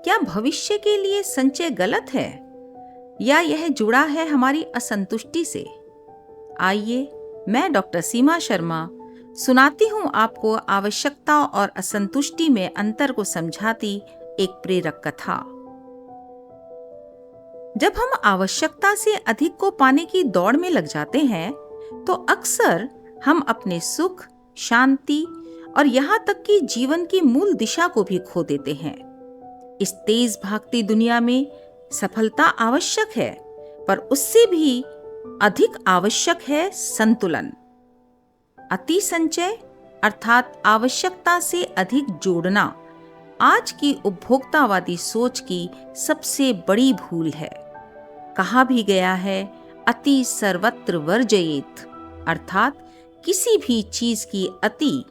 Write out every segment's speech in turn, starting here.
क्या भविष्य के लिए संचय गलत है या यह जुड़ा है हमारी असंतुष्टि से? आइए, मैं डॉक्टर सीमा शर्मा सुनाती हूँ आपको आवश्यकता और असंतुष्टि में अंतर को समझाती एक प्रेरक कथा। जब हम आवश्यकता से अधिक को पाने की दौड़ में लग जाते हैं, तो अक्सर हम अपने सुख, शांति और यहाँ तक कि जीवन की मूल दिशा को भी खो देते हैं। इस तेज भागती दुनिया में सफलता आवश्यक है, पर उससे भी अधिक आवश्यक है संतुलन। अति संचय अर्थात आवश्यकता से अधिक जोड़ना आज की उपभोक्तावादी सोच की सबसे बड़ी भूल है। कहा भी गया है, अति सर्वत्र वर्जयेत, अर्थात किसी भी चीज की अति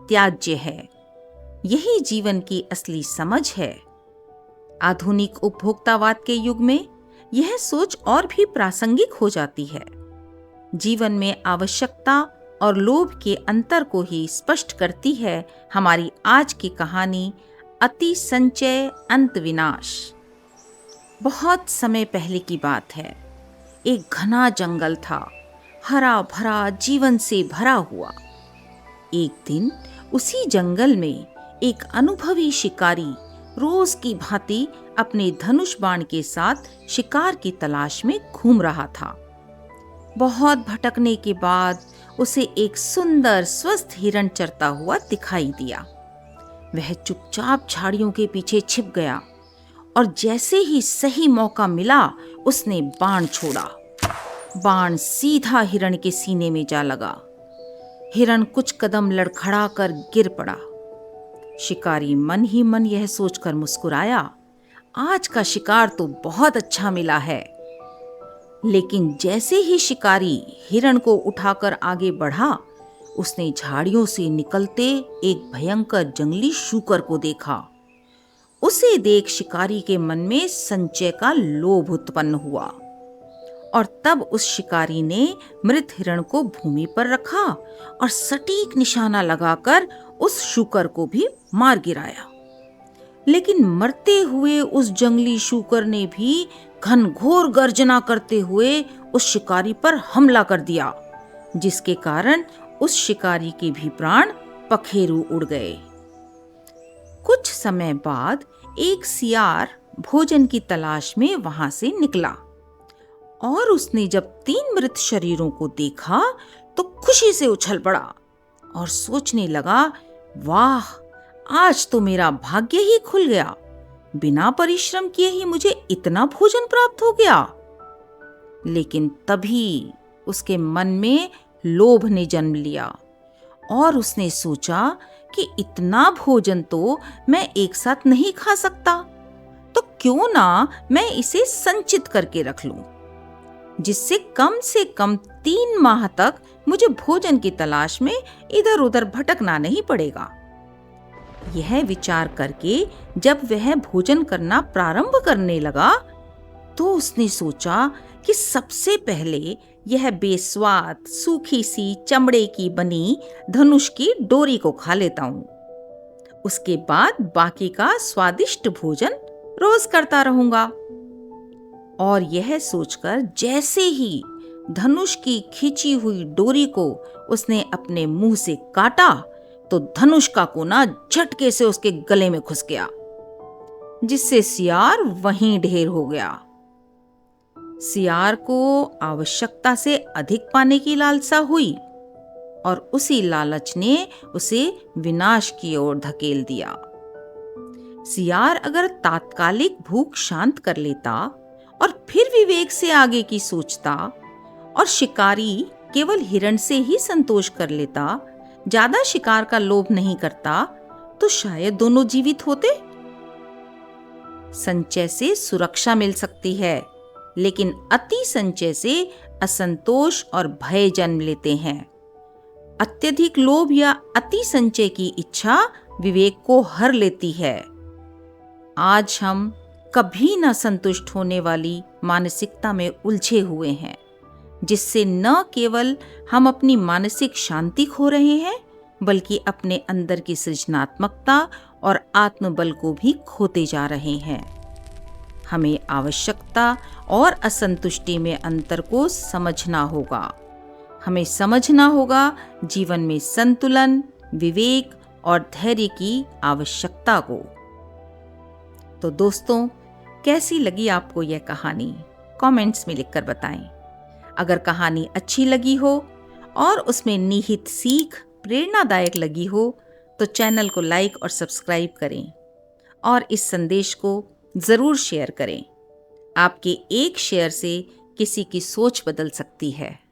त्याज्य है। यही जीवन की असली समझ है। आधुनिक उपभोक्तावाद के युग में यह सोच और भी प्रासंगिक हो जाती है। जीवन में आवश्यकता और लोभ के अंतर को ही स्पष्ट करती है हमारी आज की कहानी, अति संचय अंत विनाश। बहुत समय पहले की बात है। एक घना जंगल था, हरा भरा, जीवन से भरा हुआ। एक दिन उसी जंगल में एक अनुभवी शिकारी रोज की भांति अपने धनुष बाण के साथ शिकार की तलाश में घूम रहा था। बहुत भटकने के बाद उसे एक सुंदर स्वस्थ हिरण चरता हुआ दिखाई दिया। वह चुपचाप झाड़ियों के पीछे छिप गया और जैसे ही सही मौका मिला, उसने बाण छोड़ा। बाण सीधा हिरण के सीने में जा लगा। हिरण कुछ कदम लड़खड़ा कर गिर पड़ा। शिकारी मन ही मन यह सोचकर मुस्कुराया, आज का शिकार तो बहुत अच्छा मिला है। लेकिन जैसे ही शिकारी हिरण को उठाकर आगे बढ़ा, उसने झाड़ियों से निकलते एक भयंकर जंगली शूकर को देखा। उसे देख शिकारी के मन में संचय का लोभ उत्पन्न हुआ और तब उस शिकारी ने मृत हिरण को भूमि पर रखा और सटीक निशाना लगाकर उस शूकर को भी मार गिराया। लेकिन मरते हुए उस जंगली शूकर ने भी घनघोर गर्जना करते हुए उस शिकारी पर हमला कर दिया, जिसके कारण उस शिकारी के भी प्राण पखेरु उड़ गए। कुछ समय बाद एक सियार भोजन की तलाश में वहां से निकला और उसने जब 3 मृत शरीरों को देखा तो खुशी से उछल पड़ा और सोचने लगा, वाह, आज तो मेरा भाग्य ही खुल गया। बिना परिश्रम किए ही मुझे इतना भोजन प्राप्त हो गया। लेकिन तभी उसके मन में लोभ ने जन्म लिया और उसने सोचा कि इतना भोजन तो मैं एक साथ नहीं खा सकता, तो क्यों ना मैं इसे संचित करके रख लूं, जिससे कम से कम 3 माह तक मुझे भोजन की तलाश में इधर उधर भटकना नहीं पड़ेगा। यह विचार करके जब वह भोजन करना प्रारंभ करने लगा, तो उसने सोचा कि सबसे पहले यह बेस्वाद सूखी सी चमड़े की बनी धनुष की डोरी को खा लेता हूं। उसके बाद बाकी का स्वादिष्ट भोजन रोज करता रहूंगा। और यह सोचकर जैसे ही धनुष की खींची हुई डोरी को उसने अपने मुंह से काटा, तो धनुष का कोना झटके से उसके गले में घुस गया, जिससे सियार वहीं ढेर हो गया। सियार को आवश्यकता से अधिक पाने की लालसा हुई और उसी लालच ने उसे विनाश की ओर धकेल दिया। सियार अगर तात्कालिक भूख शांत कर लेता और फिर विवेक से आगे की सोचता और शिकारी केवल हिरण से ही संतोष कर लेता, ज्यादा शिकार का लोभ नहीं करता, तो शायद दोनों जीवित होते। संचय से सुरक्षा मिल सकती है, लेकिन अति संचय से असंतोष और भय जन्म लेते हैं। अत्यधिक लोभ या अति संचय की इच्छा विवेक को हर लेती है। आज हम कभी न संतुष्ट होने वाली मानसिकता में उलझे हुए हैं, जिससे न केवल हम अपनी मानसिक शांति खो रहे हैं, बल्कि अपने अंदर की सृजनात्मकता और आत्मबल को भी खोते जा रहे हैं। हमें आवश्यकता और असंतुष्टि में अंतर को समझना होगा। हमें समझना होगा जीवन में संतुलन, विवेक और धैर्य की आवश्यकता को। तो दोस्तों, कैसी लगी आपको यह कहानी? कमेंट्स में लिखकर बताएं। अगर कहानी अच्छी लगी हो और उसमें निहित सीख प्रेरणादायक लगी हो तो चैनल को लाइक और सब्सक्राइब करें और इस संदेश को ज़रूर शेयर करें। आपके एक शेयर से किसी की सोच बदल सकती है।